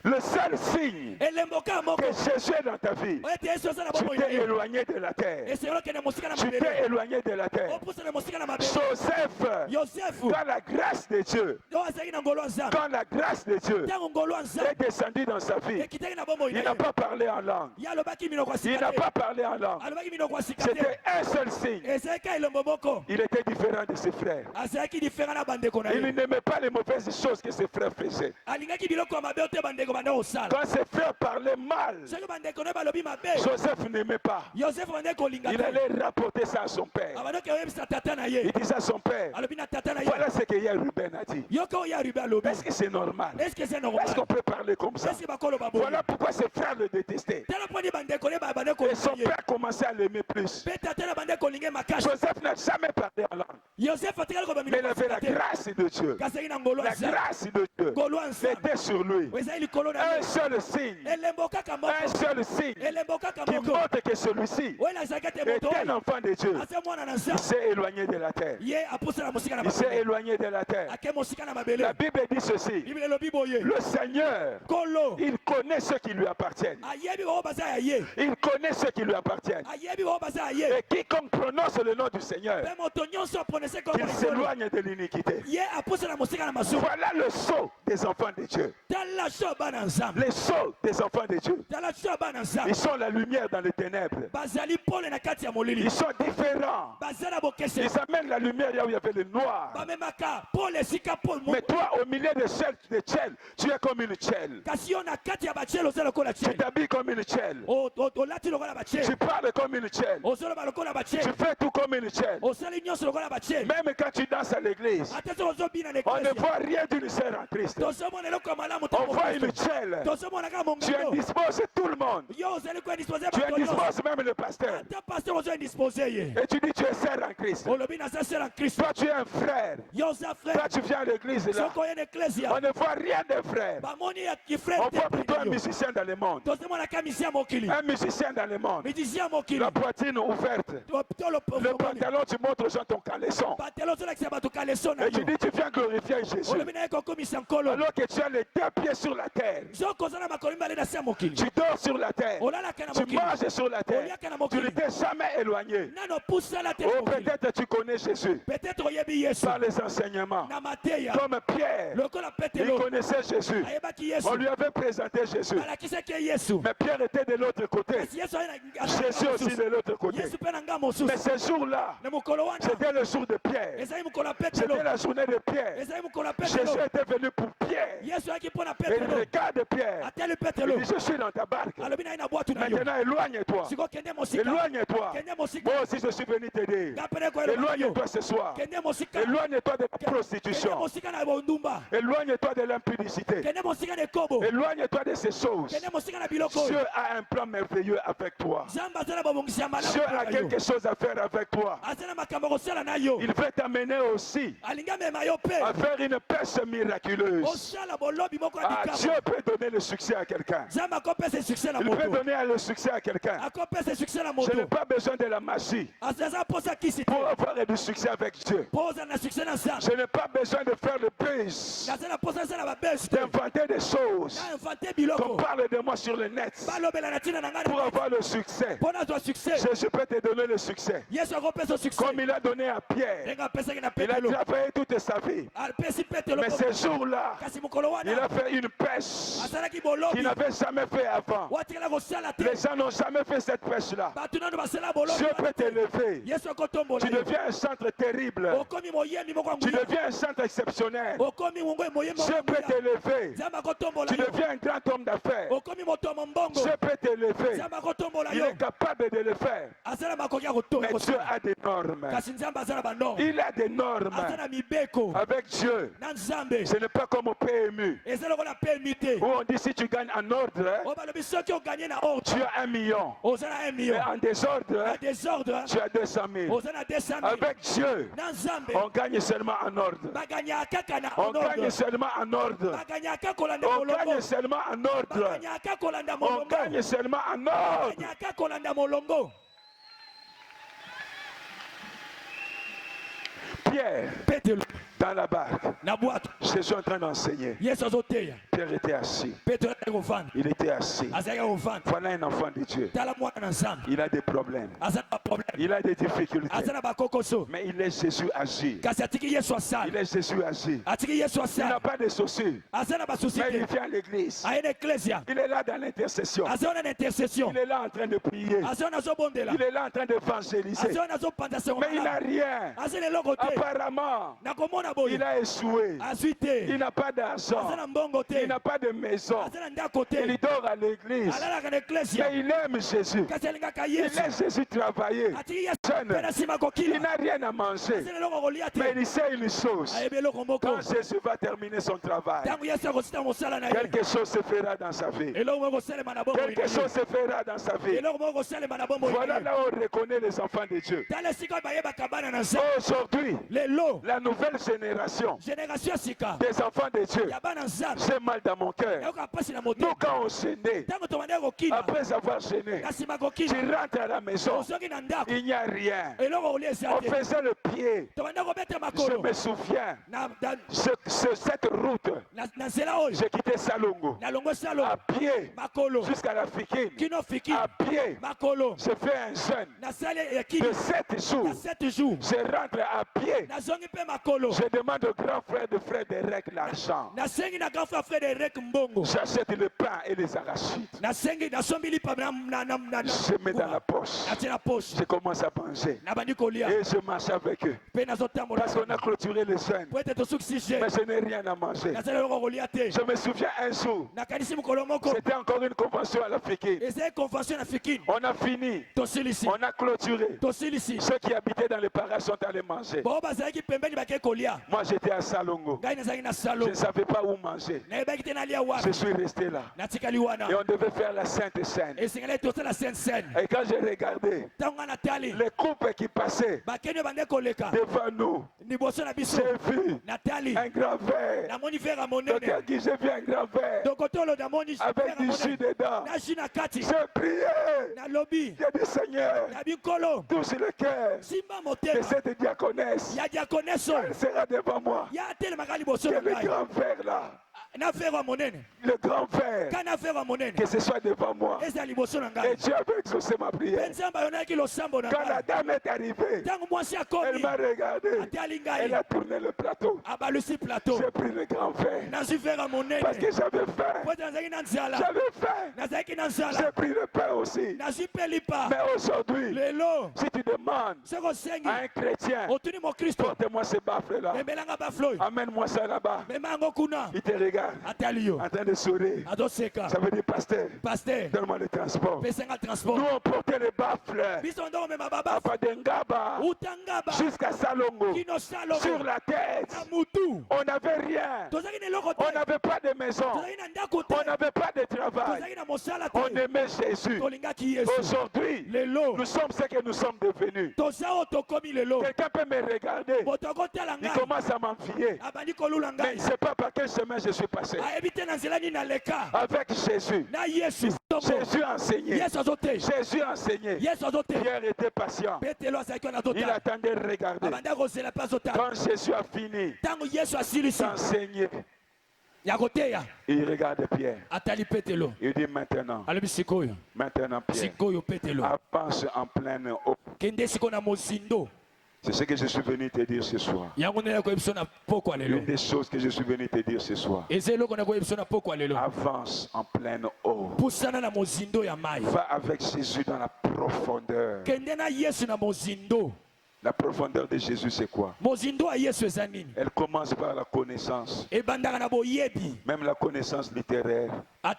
Le seul signe elembo kaka moko que Jésus est dans ta vie, ete yesu aza na tu bomoi na t'es yo éloigné de la terre. esengeli okende mosika na Tu t'es mabele éloigné de la terre. opusa na mosika na mabele Joseph, yosefu dans la grâce de Dieu, oyo azalaki na ngolo ya nzambe quand la grâce de Dieu ntango ngolo ya est nzambe descendue dans sa vie, ekitaki na bomoi il na n'a ye pas parlé en langue. ye alobaki minoko ya Il sika n'a te pas parlé en langue. alobaki minoko ya sika te C'était un seul signe. ezalaki ka elembo moko Il était différent de ses frères. azalaki diferent na bandeko na Il ye n'aimait pas les mauvaises choses que ses frères faisaient. alingaki biloko ya mabe ote bandeko bande kosala Quand ses frères parlaient mal, soki bandeko ne balobi mabe Joseph n'aimait pas. yosefu bande kolinga Il te allait rapporter ça à son père. abandoki oyebisa tata na ye Il disait à son père, alobi na tata na ye voilà ce que hier Ruben a dit. yoka oyo aribe alobi Est-ce que c'est normal? est ce que c'est Est-ce normal qu'on peut parler comme ça? est ce que bakoloba boye Voilà pourquoi ses frères le détestaient. tala mpo ni bandeko ne bande Et son kolinga ye père commençait à l'aimer plus. mpe tata na bande kolinga ye makasi Joseph n'a jamais parlé en langue. yosefu atikali koba Mais il minoko avait la ya sika te grâce de Dieu. kasi azalaki na ngolo ya La nzambe grâce de Dieu ngolo ya nzambe était sur lui. ezali likolo na Un ye seul signe. elembo kaka Un moko seul signe elembo kaka qui moko montre que celui-ci oyo nazalaki ete est moto un oyo enfant de Dieu. aza mwana na Il nzambe s'est éloigné de la terre. ye apusana mosika na Il s'est mabele éloigné de la terre. ake mosika na La mabele Bible dit ceci. bibele elobi boye Le Seigneur, kolo il connaît ceux qui lui appartiennent. ayebi bao baza ya ye Il connaît ceux qui lui appartiennent. ayebi bao baza ya ye Et quiconque prononce le nom du Seigneur, mpe moto nyonso aprononse kombo qu'il na nkolo s'éloigne de l'iniquité. ye apusana mosika na masumu Voilà le sceau des enfants de Dieu. tala so ya bana nzambe Les sceaux des enfants de Dieu. tala so ya bana nzambe Ils sont la lumière dans les ténèbres. bazali pole na kati ya molili Ils sont différents. baza na bokese Ils amènent la lumière là où il y avait le noir. bamemaka pole esika pole Mais toi, au milieu de Tchèle, tu es comme une Tchèle. kasi yo na kati ya bachele oza lokola Tu chele t'habilles comme une Tchèle. olati lokola bachele Tu parles comme une Tchèle. ozoloba lokola bachele Tu fais tout comme une Tchèle. osali nyonso lokola bachele Même quand tu danses à l'église, ate soki ozobina na on ne eklesia voit rien d'une sœur en Christ. tozomona eloko ya malamu On voit une Tchèle. tozomona kaka Tu mongendo indisposes tout le monde. yo ozali koindispose Tu bato nyonso indisposes même le pasteur. ata paster ozoindispose ye Et tu dis tu es sœur en Christ. olobi naza sera kristo Toi tu es un frère. yo oza Toi frère tu viens à l'église là. soki oye na eklesia On ne voit rien des frères. bamoni ya kifrere On voit te plutôt un pene yo musicien dans le monde. tozomonaka misi ya mokili Un musicien dans le monde. midisi ya mokili La poitrine ouverte. Le pantalon, tu montres aux gens ton caleçon. patelo ozolakisa bato kaleso na Et tu yo dis tu viens glorifier Jésus. olobi na ye kokomisa nkolo Alors que tu as les deux pieds sur la terre. soki oza na makolo mibale na se ya mokili Tu dors sur la terre. olalaka na Tu mokili manges sur la terre. oliaka na Tu ne mokili t'es jamais éloigné. nano pusala te na Oh, mokili peut-être tu connais Jésus peut-être oyebi yesu par les enseignements. na mateya Comme Pierre, lokola il petelo connaissait Jésus. ayebaki yesu On lui avait présenté Jésus. balakisaki ye yesu Mais Pierre était de l'autre côté. kasi yesu aye na Jésus aussi de l'autre côté. yesu mpe na nga Mais mosusu ce jour-là, na mokolo wana c'était le jour de Pierre. ezali mokolo ya petelo C'était la journée de Pierre. ezali mokolo ya Jésus petelo était venu pour Pierre. Et il regarde Pierre. Il dit, je suis dans ta barque. Maintenant, éloigne-toi. Éloigne-toi. Moi aussi, je suis venu t'aider. Éloigne-toi ce soir. Éloigne-toi de la prostitution. Éloigne-toi de l'impudicité. Éloigne-toi de ces choses. Dieu a un plan merveilleux avec toi. Dieu a quelque chose à faire avec toi. Il veut t'amener aussi à faire une pêche miraculeuse. Ah, Dieu peut donner le succès à quelqu'un. Il peut donner le succès à quelqu'un. Je n'ai pas besoin de la magie pour avoir du succès avec Dieu. Je n'ai pas besoin de faire le buzz, d'inventer des choses, qu'on parle de moi sur le net pour avoir le succès. Jésus peut te donner le succès. Comme il a donné à Pierre. Il a travaillé toute sa vie. Mais ce jour-là, il a fait une pêche qu'il n'avait jamais fait avant. Les gens n'ont jamais fait cette pêche-là. Dieu peut t'élever. Tu deviens un centre terrible. Tu deviens un centre exceptionnel. Dieu peut t'élever. Tu deviens un grand homme d'affaires. Dieu peut t'élever. Il est capable de le faire. Mais Dieu a des normes. Il a des normes. Avec Dieu, ce n'est pas comme au PMU. Où on dit si tu gagnes en ordre, tu as 1 million. Et en désordre, tu as 200 000. Avec Dieu, on gagne seulement en ordre. On gagne seulement en ordre. On gagne seulement en ordre. On gagne seulement en ordre. Pierre, dans la barque, je suis en train d'enseigner. Pierre était assis. Il était assis. Voilà un enfant de Dieu. Il a des problèmes. Il a des difficultés. Mais il laisse Jésus agir. Il laisse Jésus agir. Il n'a pas de soucis. Mais il vient à l'église. Il est là dans l'intercession. Il est là en train de prier. Il est là en train d'évangéliser. Mais il n'a rien. Apparemment, il a échoué. Il n'a pas d'argent. Il n'a pas de maison. Il dort à l'église. Mais il aime Jésus. Il laisse Jésus travailler. Il n'a rien à manger. Mais il sait une chose. Quand Jésus va terminer son travail, quelque chose se fera dans sa vie. Quelque chose se fera dans sa vie. Voilà là où on reconnaît les enfants de Dieu. Aujourd'hui, la nouvelle génération des enfants de Dieu, j'ai mal dans mon cœur. Nous, quand on gênait, après avoir gêné, tu rentres à la maison, il n'y a rien. On faisait le pied. Je me souviens, cette route, j'ai quitté Salongo à pied jusqu'à la Fikine. À pied, j'ai fait un jeûne de 7 jours. Je rentre à pied. Je demande au grand frère de Frédéric l'argent. J'achète le pain et les arachides. Je mets dans la poche. Je commence à manger. Et je marche avec eux. Parce qu'on a clôturé le jeûne. Mais je n'ai rien à manger. Je me souviens un jour. C'était encore une convention à la Fikine. On a fini. On a clôturé. Ceux qui habitaient dans les parages sont allés manger. Moi j'étais à Salongo. Je ne savais pas où manger. Je suis resté là. Et on devait faire la Sainte Seine. Et quand j'ai regardé les couples qui passaient devant nous, j'ai vu un grand verre. Docteur Guy, j'ai vu un grand verre avec du jus dedans. J'ai prié. J'ai dit Seigneur, touche le cœur de cette diaconesse. Elle sera devant moi. Quel le grand verre là. Le grand frère, que ce soit devant moi. Et Dieu avait exaucé ma prière. Quand la dame est arrivée, elle m'a regardé. Elle a tourné le plateau. J'ai pris le grand frère. Parce que j'avais faim. J'avais faim. J'ai pris le pain aussi. Mais aujourd'hui, si tu demandes à un chrétien, porte-moi ce baffle là. Amène-moi ça là-bas. Il te regarde. regarde, en train de sourire. Ça veut dire, pasteur, donne-moi le transport. Nous, on portait les baffles à Padengaba jusqu'à Salongo, sur la tête. On n'avait rien. On n'avait pas de maison. On n'avait pas de travail. On aimait Jésus. Aujourd'hui, nous sommes ce que nous sommes devenus. Quelqu'un peut me regarder. Il commence à m'envier. Mais c'est pas par quel chemin je suis passé. Avec Jésus. Jésus a enseigné. Jésus a enseigné. Pierre était patient. Il attendait de regarder. Quand Jésus a fini d'enseigner, il regarde Pierre. Il dit maintenant Pierre, avance en pleine eau. C'est ce que je suis venu te dire ce soir. Une des choses que je suis venu te dire ce soir. Avance en pleine eau. Va avec Jésus dans la profondeur. La profondeur de Jésus, c'est quoi? Elle commence par la connaissance. Même la connaissance littéraire. La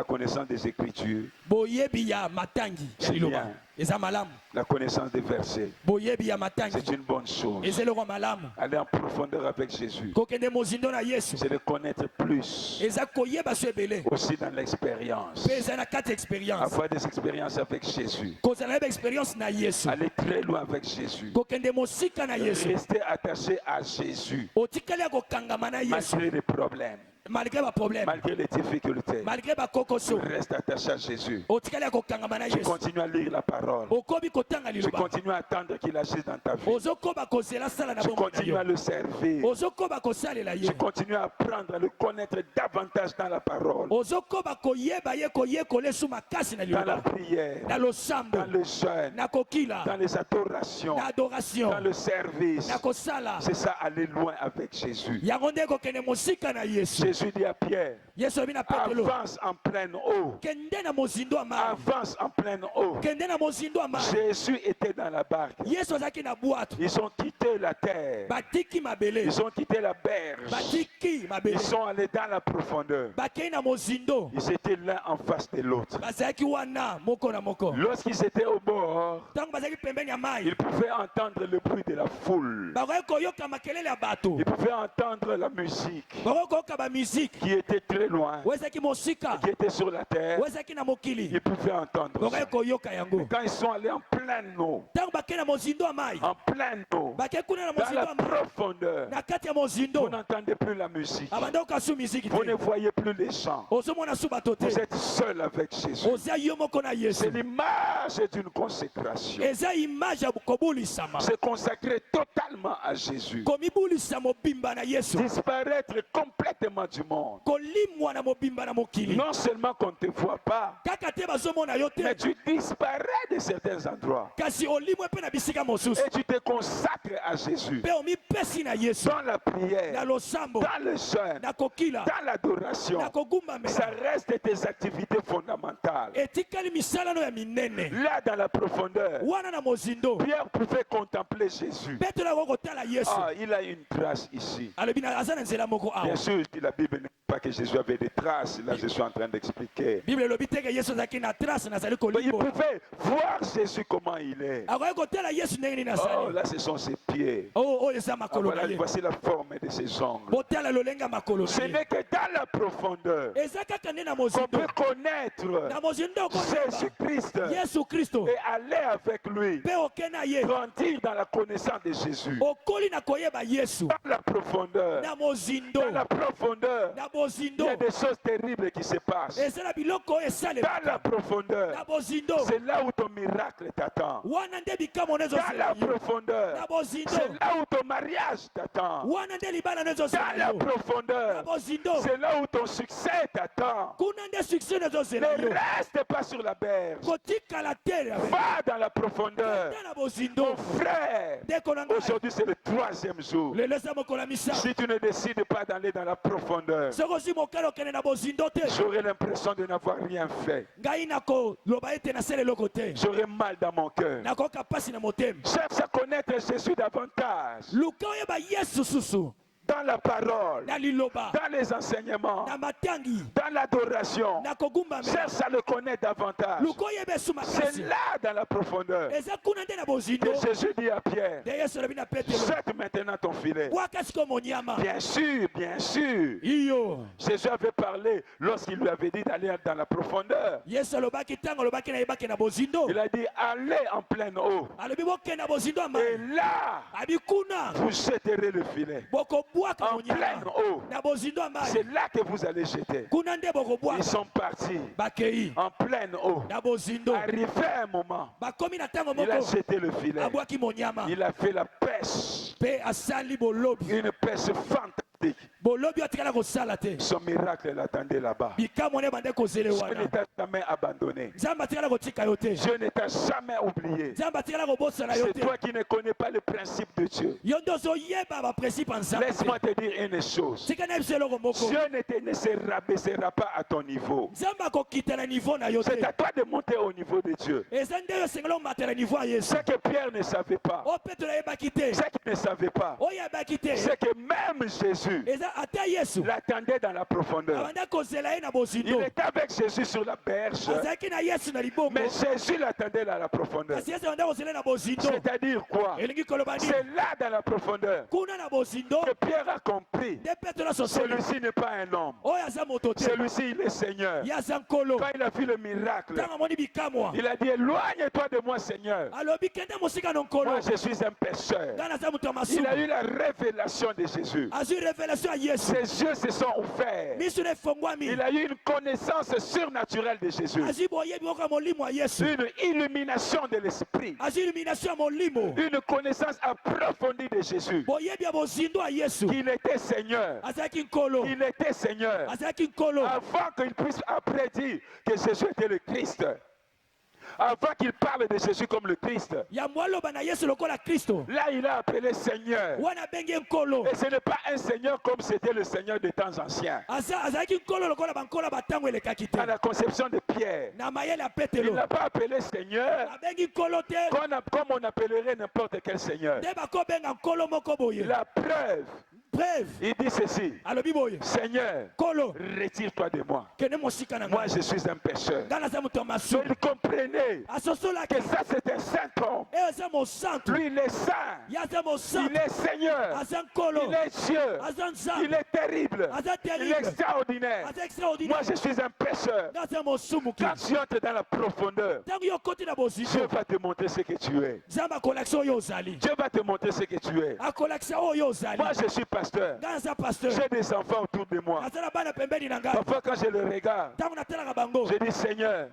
connaissance des Écritures. C'est bien. La connaissance des versets. C'est une bonne chose. Aller en profondeur avec Jésus, c'est de connaître plus. Aussi dans l'expérience. Avoir des expériences avec Jésus. Aller très loin avec Jésus. Rester attaché à Jésus. Malgré les problèmes. Malgré les difficultés, tu restes attaché à Jésus. Tu continues à lire la parole. Tu continues à attendre qu'il agisse dans ta vie. Tu continues à le servir. Tu continues à apprendre à le connaître davantage dans la parole. Dans la prière, dans le jeûne, dans les adorations, dans le service. C'est ça, aller loin avec Jésus. Jésus dit à Pierre, avance en pleine eau. Avance en pleine eau. Jésus était dans la barque. Ils ont quitté la terre. Ils ont quitté la berge. Ils sont allés dans la profondeur. Ils étaient l'un en face de l'autre. Lorsqu'ils étaient au bord, ils pouvaient entendre le bruit de la foule. Ils pouvaient entendre la musique qui était très loin, qui était sur la terre. Ils pouvaient entendre ça. Mais quand ils sont allés en pleine eau, dans la profondeur, vous n'entendez plus la musique. Vous ne voyez plus les chants. Vous êtes seul avec Jésus. C'est l'image d'une consécration. Se consacrer totalement à Jésus. Disparaître complètement du monde. Non seulement qu'on ne te voit pas, mais tu disparais de certains endroits. Et tu te consacres à Jésus. Dans la prière, dans le jeûne, dans l'adoration. Ça reste tes activités fondamentales. Là dans la profondeur, Pierre pouvait contempler Jésus. Il a une trace ici. Bien sûr, la Bible ne dit pas que Jésus avait des traces. Là, je suis en train d'expliquer. Il pouvait voir Jésus comment il est. Oh, là, ce sont ses pieds. Voilà, voici la forme de ses ongles. Ce n'est que dans la profondeur qu'on peut connaître Jésus-Christ et aller avec lui, grandir dans la connaissance de Jésus. Dans la profondeur, il y a des choses terribles qui se passent. Dans la profondeur, c'est là où ton miracle t'attend. Dans la profondeur, c'est là où ton mariage t'attend. Dans la profondeur, c'est là où ton succès t'attend. Ne reste pas sur la berge. Va dans la profondeur. Mon frère, aujourd'hui c'est le 3e jour. Si tu ne décides pas d'aller dans la profondeur, j'aurai l'impression de n'avoir rien fait. J'aurai mal dans mon cœur. Cherche à connaître Jésus davantage. dans la parole, dans les enseignements, dans l'adoration. Cherche à le connaître davantage. C'est là dans la profondeur que Jésus dit à Pierre, jette maintenant ton filet. Bien sûr, bien sûr. Jésus avait parlé lorsqu'il lui avait dit d'aller dans la profondeur. Il a dit allez en pleine eau. Et là, vous jetterez le filet. En pleine eau. C'est là que vous allez jeter. Ils sont partis en pleine eau. Arrivé à un moment, il a jeté le filet. Il a fait la pêche. Une pêche fantastique. Son miracle l'attendait là-bas. Dieu ne t'a jamais abandonné. Dieu ne t'a jamais oublié. C'est toi qui ne connais pas le principe de Dieu. Laisse-moi te dire une chose. Dieu ne se rabaissera pas à ton niveau. C'est à toi de monter au niveau de Dieu. Ce que Pierre ne savait pas, ce qu'il ne savait pas, c'est que même Jésus l'attendait dans la profondeur. Il était avec Jésus sur la berge, mais Jésus l'attendait dans la profondeur. C'est-à-dire quoi? C'est là dans la profondeur que Pierre a compris. Celui-ci n'est pas un homme. Celui-ci il est Seigneur. Quand il a vu le miracle, il a dit éloigne-toi de moi Seigneur. Moi je suis un pécheur. Il a eu la révélation de Jésus. Ses yeux se sont ouverts. Il a eu une connaissance surnaturelle de Jésus. Une illumination de l'esprit. Une connaissance approfondie de Jésus. Qu'il était Seigneur. Il était Seigneur. Avant qu'il puisse après dire que Jésus était le Christ. Avant qu'il parle de Jésus comme le Christ. Là, il a appelé Seigneur. Et ce n'est pas un Seigneur comme c'était le Seigneur des temps anciens. À la conception de Pierre, il n'a pas appelé Seigneur comme on appellerait n'importe quel Seigneur. La preuve. Il dit ceci. Seigneur, retire-toi de moi. Moi je suis un pécheur. Mais il comprenait que ça c'est un saint homme. Lui il est saint. Il est Seigneur. Il est Dieu. Il est terrible. Il est extraordinaire. Moi je suis un pécheur. Quand tu entres dans la profondeur, Dieu va te montrer ce que tu es. Dieu va te montrer ce que tu es. Moi je suis pasteur. J'ai des enfants autour de moi. Parfois quand je le regarde, je dis Seigneur,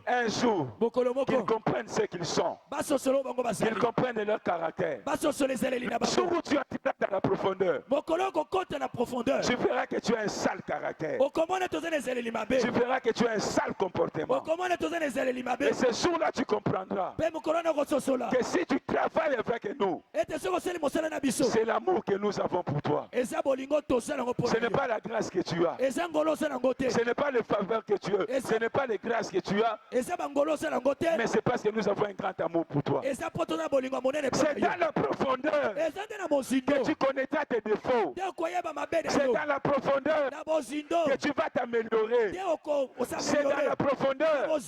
un jour, qu'ils comprennent ce qu'ils sont, qu'ils comprennent leur caractère. Le jour où tu entreras dans la profondeur, tu verras que tu as un sale caractère. Tu verras que tu as un sale comportement. Et ce jour-là tu comprendras que si tu travailles avec nous, c'est l'amour que nous avons pour toi. Ce n'est pas la grâce que tu as. Ce n'est pas le faveur que tu as. Ce n'est pas les grâces que tu as. Mais c'est parce que nous avons un grand amour pour toi. C'est dans la profondeur que tu connaîtras tes défauts. C'est dans la profondeur que tu vas t'améliorer. C'est dans la profondeur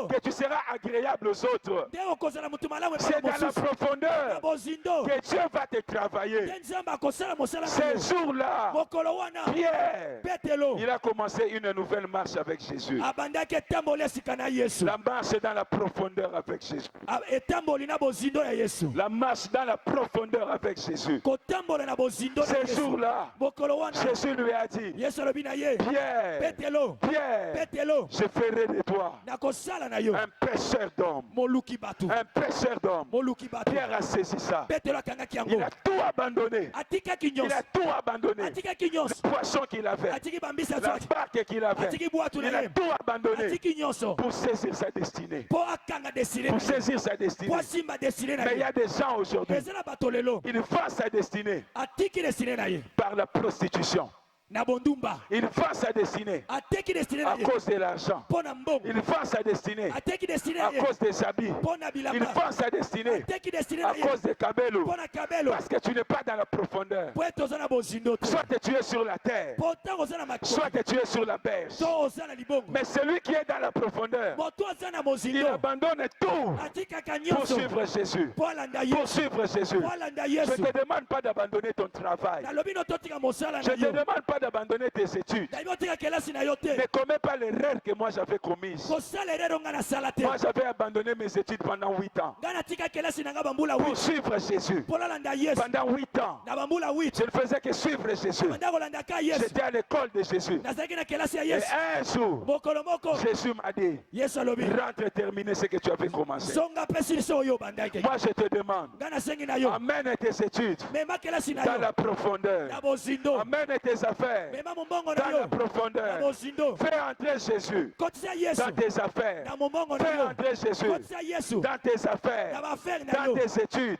que tu seras agréable aux autres. C'est dans la profondeur que Dieu va te travailler. Ce jour-là, Pierre, il a commencé une nouvelle marche avec Jésus. La marche dans la profondeur avec Jésus. La marche dans la profondeur avec Jésus. Ce jour-là, Jésus lui a dit, Pierre, je ferai de toi un pêcheur d'hommes. Un pêcheur d'hommes. Pierre a saisi ça. Il a tout abandonné. Il a tout abandonné. Le poisson qu'il avait, la barque qu'il avait, il a tout abandonné pour saisir sa destinée. Pour saisir sa destinée. Mais il y a des gens aujourd'hui, ils vendent sa destinée par la prostitution. Il vend sa destinée à cause de l'argent. Il vend sa destinée à cause des habits. Il vend sa destinée à cause des kabelou. Parce que tu n'es pas dans la profondeur. Soit tu es sur la terre, soit tu es sur la berge. Mais celui qui est dans la profondeur, il abandonne tout pour suivre Jésus. Pour suivre Jésus. Je ne te demande pas d'abandonner ton travail. Je ne te demande pas d'abandonner tes études. Ne commets pas l'erreur que moi j'avais commise. Moi j'avais abandonné mes études pendant 8 ans. Pour suivre Jésus. Pendant 8 ans. Je ne faisais que suivre Jésus. J'étais à l'école de Jésus. Et un jour, Jésus m'a dit, rentre et termine ce que tu avais commencé. Moi je te demande, amène tes études dans la profondeur. Amène tes affaires dans la profondeur. Fais entrer Jésus dans tes affaires. Fais entrer Jésus dans tes affaires, dans tes études.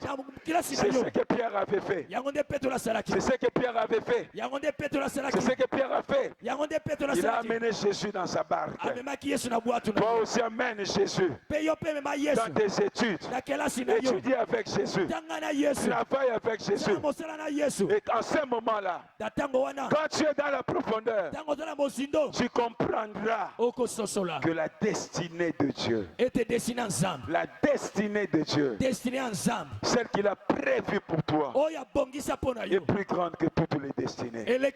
C'est ce que Pierre avait fait. C'est ce que Pierre avait fait. C'est ce que Pierre a fait. Il a amené Jésus dans sa barque. Toi aussi amène Jésus dans tes études. Étudie avec Jésus. Travaille avec Jésus. Et en ce moment-là, quand tu es dans la profondeur, tu comprendras que la destinée de Dieu, la destinée de Dieu, celle qu'il a prévue pour toi, est plus grande que toutes les destinées. Elle est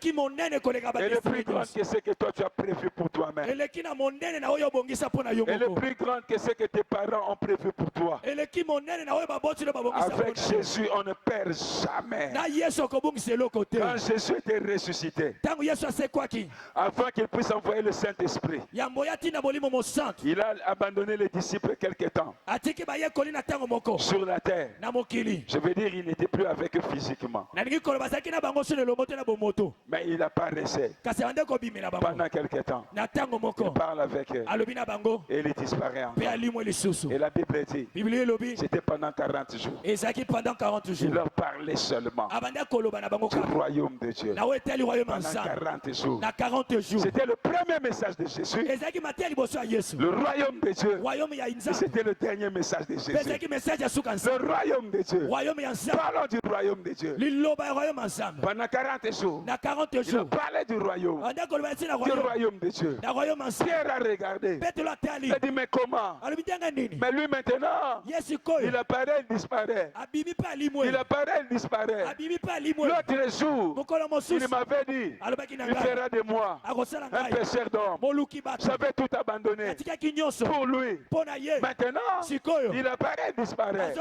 plus grande que ce que toi tu as prévu pour toi-même. Elle est plus grande que ce que tes parents ont prévu pour toi. Avec Jésus, on ne perd jamais. Quand Jésus était ressuscité, avant qu'il puisse envoyer le Saint-Esprit, il a abandonné les disciples quelque temps sur la terre. Je veux dire, il n'était plus avec eux physiquement. Mais il apparaissait pendant quelque temps. Il parle avec eux et il disparaît encore. Et la Bible dit, c'était pendant 40 jours. Il leur parlait seulement du royaume de Dieu. Pendant 40 jours. C'était le premier message de Jésus. Le royaume de Dieu. Et c'était le dernier message de Jésus. Le royaume de Dieu. Parlons du royaume de Dieu. Pendant 40 jours, il a parlé du royaume de Dieu. Pierre a regardé. Il a dit, mais comment? Mais lui maintenant, il apparaît, il disparaît. Il apparaît, il disparaît. L'autre jour, il m'avait dit, il fera de moi un pécheur d'homme. J'avais tout abandonné pour lui. Maintenant, il apparaît, il disparaît. Je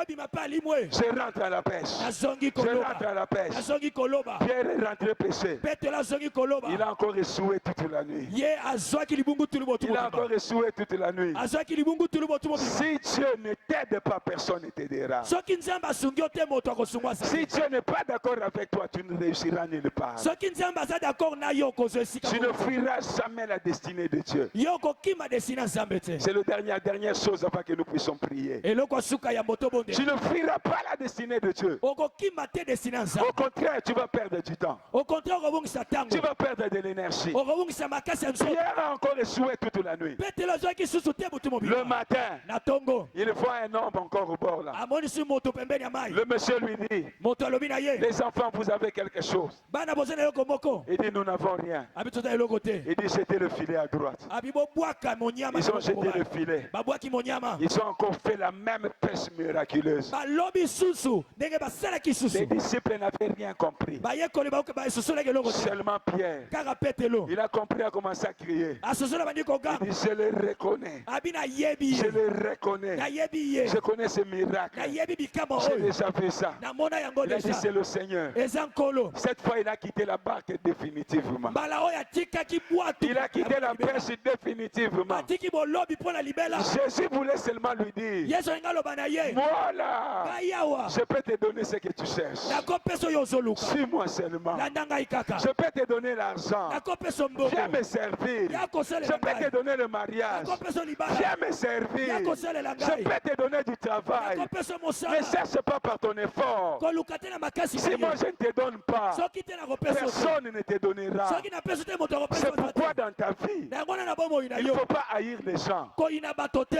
rentre à la pêche. Je rentre à la pêche. Pierre est rentré pêcher. Il a encore échoué toute la nuit. Il a encore échoué toute la nuit. Si Dieu ne t'aide pas, personne ne t'aidera. Si Dieu n'est pas d'accord avec toi, tu ne réussiras nulle part. Tu ne fuiras jamais la destinée de Dieu. C'est la dernière chose avant que nous puissions prier. Tu ne fuiras pas la destinée de Dieu. Au contraire, tu vas perdre du temps. Tu vas perdre de l'énergie. Pierre a encore échoué toute la nuit. Le matin, il voit un homme encore au bord là. Le monsieur lui dit, les enfants, vous avez quelque chose. Il dit, nous n'avons rien. Il dit, c'était le filet à droite. Ils ont jeté le filet. Ils ont encore fait la même pêche miraculeuse. Les disciples n'avaient rien compris. Seulement Pierre. Il a compris, a commencé à crier. Il dit, je le reconnais. Je le reconnais. Je connais ce miracle. J'ai déjà fait ça. Il a dit, c'est le Seigneur. Cette fois, il a quitté la barque définitivement. Il a quitté la pêche définitivement. Jésus voulait seulement lui dire, voilà, je peux te donner ce que tu cherches. Suis-moi seulement. Je peux te donner l'argent. Viens me servir. Je peux te donner le mariage. Viens me servir. Je peux te donner du travail. Ne cherche pas par ton effort. Si moi je ne te donne pas, personne ne ne te donnera. C'est pourquoi dans ta vie, il ne faut pas haïr les gens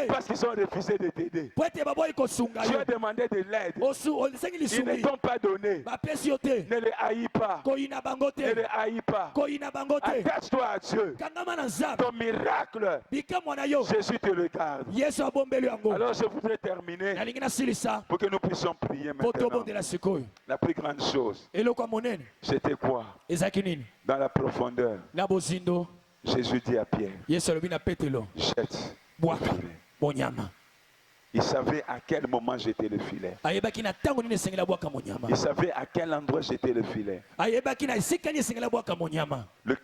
parce qu'ils ont refusé de t'aider. Tu as demandé de l'aide. Ils ne t'ont pas donné. Ne les haïs pas. Ne les haïs pas. Attache-toi à Dieu. Ton miracle, Jésus te le garde. Alors je voudrais terminer pour que nous puissions prier maintenant. La plus grande chose, c'était quoi? Dans la profondeur, Jésus dit à Pierre, jette le filet. Il savait à quel moment j'étais le filet. Il savait à quel endroit j'étais le filet. Le